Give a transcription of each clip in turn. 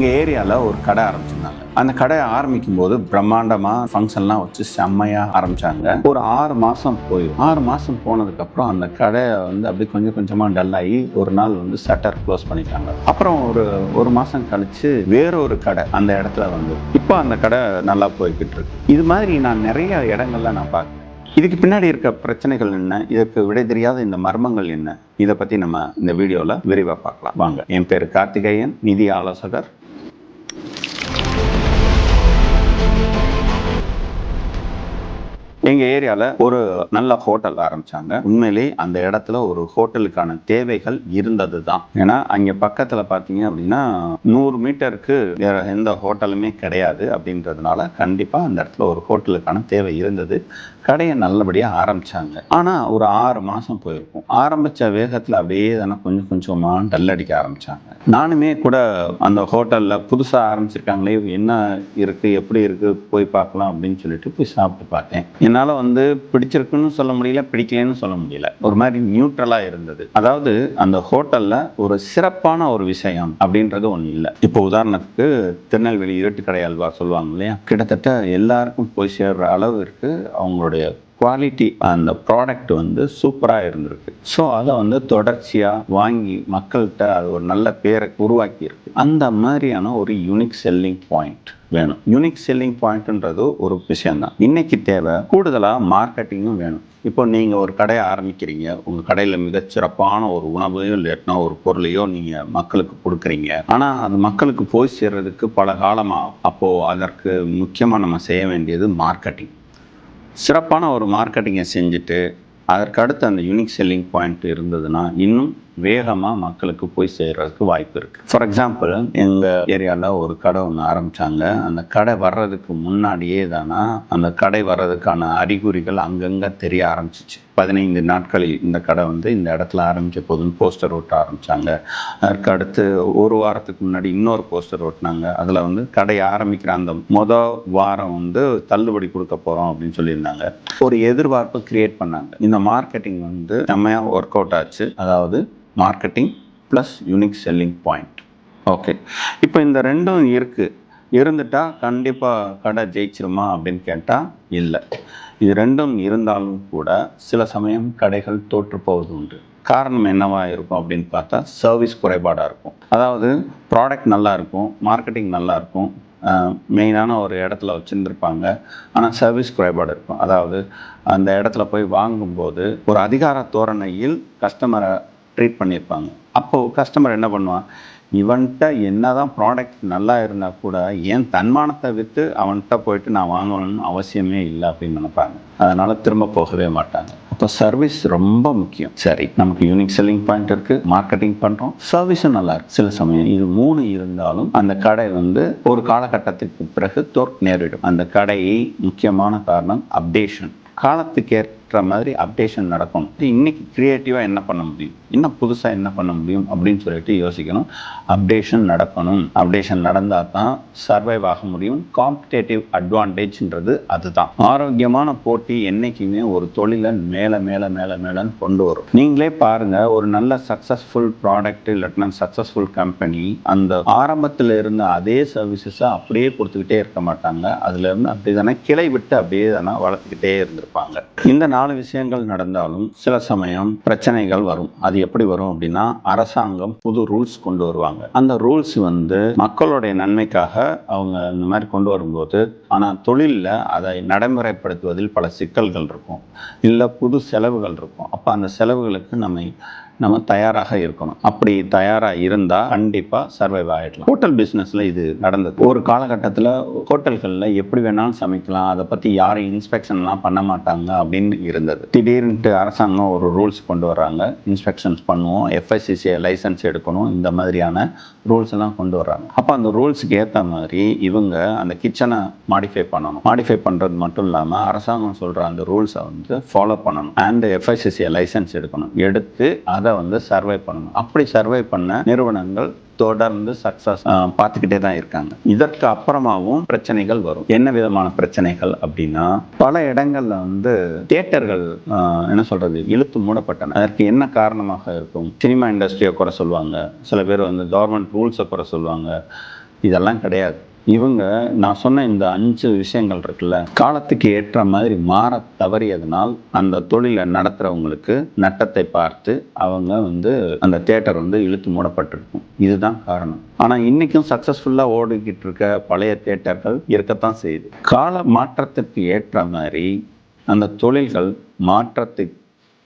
எங்கள் ஏரியாவில் ஒரு கடை ஆரம்பிச்சிருந்தாங்க. அந்த கடையை ஆரம்பிக்கும் போது பிரம்மாண்டமாக ஃபங்க்ஷன்லாம் வச்சு செம்மையாக ஆரம்பித்தாங்க. ஒரு 6 மாதம் 6 மாதம் போனதுக்கப்புறம் அந்த கடையை அப்படி கொஞ்சம் கொஞ்சமாக டல்லாகி ஒரு நாள் ஷட்டர் க்ளோஸ் பண்ணிட்டாங்க. அப்புறம் ஒரு மாதம் கழித்து வேறொரு கடை அந்த இடத்துல இப்போ அந்த கடை நல்லா போய்கிட்டு இருக்கு. இது மாதிரி நான் நிறைய இடங்கள்ல நான் பார்க்குறேன். இதுக்கு பின்னாடி இருக்க பிரச்சனைகள் என்ன, இதற்கு விடை தெரியாத இந்த மர்மங்கள் என்ன, இதை பற்றி நம்ம இந்த வீடியோவில் விரிவாக பார்க்கலாம் வாங்க. என் பேர் கார்த்திகேயன், நிதி ஆலோசகர். எங்கள் ஏரியாவில் ஒரு நல்ல ஹோட்டல் ஆரம்பித்தாங்க. உண்மையிலே அந்த இடத்துல ஒரு ஹோட்டலுக்கான தேவைகள் இருந்தது தான். ஏன்னா அங்கே பக்கத்தில் பார்த்தீங்க அப்படின்னா 100 மீட்டருக்கு வேறு எந்த ஹோட்டலுமே கிடையாது. அப்படின்றதுனால கண்டிப்பாக அந்த இடத்துல ஒரு ஹோட்டலுக்கான தேவை இருந்தது. கடையை நல்லபடியாக ஆரம்பித்தாங்க. ஆனால் ஒரு 6 மாதம் போயிருக்கும். ஆரம்பித்த வேகத்தில் அப்படியே தானே கொஞ்சம் கொஞ்சமாக டல்லடிக்க ஆரம்பித்தாங்க. நானுமே கூட அந்த ஹோட்டலில் புதுசாக ஆரம்பிச்சிருக்காங்களே, என்ன இருக்குது எப்படி இருக்குது போய் பார்க்கலாம் அப்படின்னு சொல்லிட்டு போய் சாப்பிட்டு பார்த்தேன். என்னால் பிடிச்சிருக்குன்னு சொல்ல முடியல, பிடிக்கலன்னு சொல்ல முடியல. ஒரு மாதிரி நியூட்ரலாக இருந்தது. அதாவது அந்த ஹோட்டலில் ஒரு சிறப்பான ஒரு விஷயம் அப்படின்றது ஒன்று இல்லை. இப்போ உதாரணத்துக்கு திருநெல்வேலி இருட்டுக்கடை அல்வா சொல்லுவாங்க இல்லையா, கிட்டத்தட்ட எல்லாருக்கும் போய் சேர்ற அளவிற்கு அவங்களுடைய குவாலிட்டி, அந்த ப்ராடக்ட் சூப்பராக இருந்திருக்கு. ஸோ அதை தொடர்ச்சியாக வாங்கி மக்கள்கிட்ட அது ஒரு நல்ல பேரை உருவாக்கி இருக்கு. அந்த மாதிரியான ஒரு யூனிக் செல்லிங் பாயிண்ட் வேணும். யூனிக் செல்லிங் பாயிண்ட்ன்றது ஒரு விஷயம்தான். இன்னைக்கு தேவை கூடுதலாக மார்க்கெட்டிங்கும் வேணும். இப்போ நீங்கள் ஒரு கடையை ஆரம்பிக்கிறீங்க, உங்கள் கடையில் மிகச்சிறப்பான ஒரு உணவையோ இல்லைன்னா ஒரு பொருளையோ நீங்கள் மக்களுக்கு கொடுக்குறீங்க. ஆனால் அது மக்களுக்கு போய் சேர்றதுக்கு பல காலமாக. அப்போது அதற்கு முக்கியமாக நம்ம செய்ய வேண்டியது மார்க்கெட்டிங். சிறப்பான ஒரு மார்க்கெட்டிங்கை செஞ்சுட்டு அதற்கு அடுத்து அந்த யூனிக் செல்லிங் பாயிண்ட் இருந்ததுன்னா இன்னும் வேகமாக மக்களுக்கு போய் சேர்றதுக்கு வாய்ப்பு இருக்குது. ஃபார் எக்ஸாம்பிள், எங்கள் ஏரியாவில் ஒரு கடை ஒன்று ஆரம்பித்தாங்க. அந்த கடை வர்றதுக்கு முன்னாடியே தானே அந்த கடை வர்றதுக்கான அறிகுறிகள் அங்கங்கே தெரிய ஆரம்பிச்சிச்சு. 15 நாட்களில் இந்த கடை இந்த இடத்துல ஆரம்பித்த போதுன்னு போஸ்டர் ஓட்ட ஆரம்பித்தாங்க. அதற்கு அடுத்து ஒரு வாரத்துக்கு முன்னாடி இன்னொரு போஸ்டர் ஓட்டினாங்க. அதில் கடையை ஆரம்பிக்கிற அந்த வாரம் தள்ளுபடி கொடுக்க போகிறோம் அப்படின்னு சொல்லியிருந்தாங்க. ஒரு எதிர்பார்ப்பு கிரியேட் பண்ணாங்க. இந்த மார்க்கெட்டிங் செம்மையாக ஒர்க் அவுட் ஆச்சு. அதாவது marketing plus unique selling point. Okay, இப்போ இந்த ரெண்டும் இருந்துட்டா கண்டிப்பாக கடை ஜெயிச்சிருமா அப்படின்னு கேட்டால் இல்லை. இது ரெண்டும் இருந்தாலும் கூட சில சமயம் கடைகள் தோற்று போவது உண்டு. காரணம் என்னவாக இருக்கும் அப்படின்னு பார்த்தா சர்வீஸ் குறைபாடாக இருக்கும். அதாவது ப்ராடக்ட் நல்லா இருக்கும், மார்க்கெட்டிங் நல்லா இருக்கும், மெயினான ஒரு இடத்துல வச்சுருந்துருப்பாங்க, ஆனால் சர்வீஸ் குறைபாடு இருக்கும். அதாவது அந்த இடத்துல போய் வாங்கும்போது ஒரு அதிகார தோரணையில் கஸ்டமரை ட்ரீட் பண்ணியிருப்பாங்க. அப்போது கஸ்டமர் என்ன பண்ணுவான், இவன்கிட்ட என்ன தான் ப்ராடக்ட் நல்லா இருந்தால் கூட ஏன் தன்மானத்தை விற்று அவன்கிட்ட போயிட்டு நான் வாங்கணும்னு அவசியமே இல்லை அப்படின்னு நினைப்பாங்க. அதனால் திரும்ப போகவே மாட்டாங்க. அப்போ சர்வீஸ் ரொம்ப முக்கியம். சரி, நமக்கு யூனிக் செல்லிங் பாயிண்ட் இருக்குது, மார்க்கெட்டிங் பண்ணுறோம், சர்வீஸும் நல்லா இருக்குது. சில சமயம் இது 3 இருந்தாலும் அந்த கடை ஒரு காலகட்டத்திற்கு பிறகு நேரிடும். அந்த கடையை முக்கியமான காரணம் அப்டேஷன். காலத்துக்கேற்ற மாதிரி அப்டேஷன் நடக்கணும். இன்னைக்கு கிரியேட்டிவாக என்ன பண்ண முடியும், இன்னும் புதுசாக என்ன பண்ண முடியும் அப்படின்னு சொல்லிட்டு யோசிக்கணும். அப்டேஷன் நடக்கணும். அப்டேஷன் நடந்தால் தான் சர்வைவ் ஆக முடியும். காம்படேட்டிவ் அட்வான்டேஜ்ன்றது அதுதான். ஆரோக்கியமான போட்டி என்றைக்குமே ஒரு தொழிலை மேலே மேலே மேலே மேலேன்னு கொண்டு வரும். நீங்களே பாருங்கள், ஒரு நல்ல சக்ஸஸ்ஃபுல் ப்ராடக்ட் இல்லாட்டினா சக்ஸஸ்ஃபுல் கம்பெனி அந்த ஆரம்பத்தில் இருந்த அதே சர்வீசஸை அப்படியே கொடுத்துக்கிட்டே இருக்க மாட்டாங்க. அதுலேருந்து அப்படி தானே கிளை விட்டு அப்படியே தானே வளர்த்துக்கிட்டே இருந்திருப்பாங்க. இந்த 4 விஷயங்கள் நடந்தாலும் சில சமயம் பிரச்சனைகள் வரும். அது எப்படி வரும் அப்படின்னா, அரசாங்கம் புது ரூல்ஸ் கொண்டு வருவாங்க. அந்த ரூல்ஸ் மக்களுடைய நன்மைக்காக அவங்க இந்த மாதிரி கொண்டு வரும்போது, ஆனால் தொழிலில் அதை நடைமுறைப்படுத்துவதில் பல சிக்கல்கள் இருக்கும், இல்லை புது செலவுகள் இருக்கும். அப்போ அந்த செலவுகளுக்கு நம்ம தயாராக இருக்கணும். அப்படி தயாராக இருந்தால் கண்டிப்பாக சர்வைவ் ஆகிடலாம். ஹோட்டல் பிஸ்னஸில் இது நடந்தது. ஒரு காலகட்டத்தில் ஹோட்டல்களில் எப்படி வேணாலும் சமைக்கலாம், அதை பற்றி யாரும் இன்ஸ்பெக்ஷன்லாம் பண்ண மாட்டாங்க அப்படின்னு இருந்தது. திடீர்னு அரசாங்கம் ஒரு ரூல்ஸ் கொண்டு வர்றாங்க. இன்ஸ்பெக்ஷன்ஸ் பண்ணுவோம், FSCCI லைசன்ஸ் எடுக்கணும், இந்த மாதிரியான ரூல்ஸ் எல்லாம் கொண்டு வர்றாங்க. அப்போ அந்த ரூல்ஸுக்கு ஏற்ற மாதிரி இவங்க அந்த கிச்சனை மாடிஃபை பண்ணணும். மாடிஃபை பண்ணுறது மட்டும் இல்லாமல் அரசாங்கம் சொல்கிற அந்த ரூல்ஸை ஃபாலோ பண்ணணும். அண்ட் FSCCI லைசன்ஸ் எடுக்கணும். எடுத்து அதை சர்வை பண்ணணும். அப்படி சர்வை பண்ண நிறுவனங்கள் தொடர்ந்து சக்சஸ் பார்த்துக்கிட்டே தான் இருக்காங்க. இதற்கு அப்புறமாவும் பிரச்சனைகள் வரும். என்ன விதமான பிரச்சனைகள் அப்படின்னா, பல இடங்கள்ல தியேட்டர்கள் என்ன சொல்றது இழுத்து மூடப்பட்டன. அதற்கு என்ன காரணமாக இருக்கும்? சினிமா இண்டஸ்ட்ரியை குறை சொல்லுவாங்க, சில பேர் கவர்மெண்ட் ரூல்ஸை குறை சொல்லுவாங்க, இதெல்லாம் கிடையாது. இவங்க நான் சொன்ன இந்த 5 விஷயங்கள் இருக்குல்ல, காலத்துக்கு ஏற்ற மாதிரி மாற தவறியதனால் அந்த தொழிலை நடத்துகிறவங்களுக்கு நட்டத்தை பார்த்து அவங்க அந்த தியேட்டர் இழுத்து மூடப்பட்டிருக்கும். இதுதான் காரணம். ஆனால் இன்றைக்கும் சக்ஸஸ்ஃபுல்லாக ஓடிக்கிட்டு இருக்க பழைய தியேட்டர்கள் இருக்கத்தான் செய்யுது. கால மாற்றத்திற்கு ஏற்ற மாதிரி அந்த தொழில்கள் மாற்றத்துக்கு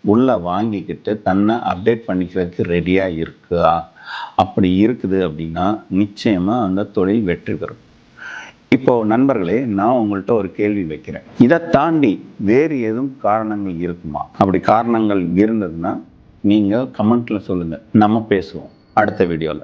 உள்ள வாங்கிக்கிட்டு தன்னை அப்டேட் பண்ணிக்கிறதுக்கு ரெடியாக இருக்கா? அப்படி இருக்குது அப்படின்னா நிச்சயமாக அந்த தொழில் வெற்றி பெறும். இப்போ நண்பர்களே, நான் உங்கள்கிட்ட ஒரு கேள்வி வைக்கிறேன். இதை தாண்டி வேறு எதுவும் காரணங்கள் இருக்குமா? அப்படி காரணங்கள் இருந்ததுன்னா நீங்கள் கமெண்ட்ல சொல்லுங்கள், நம்ம பேசுவோம் அடுத்த வீடியோவில்.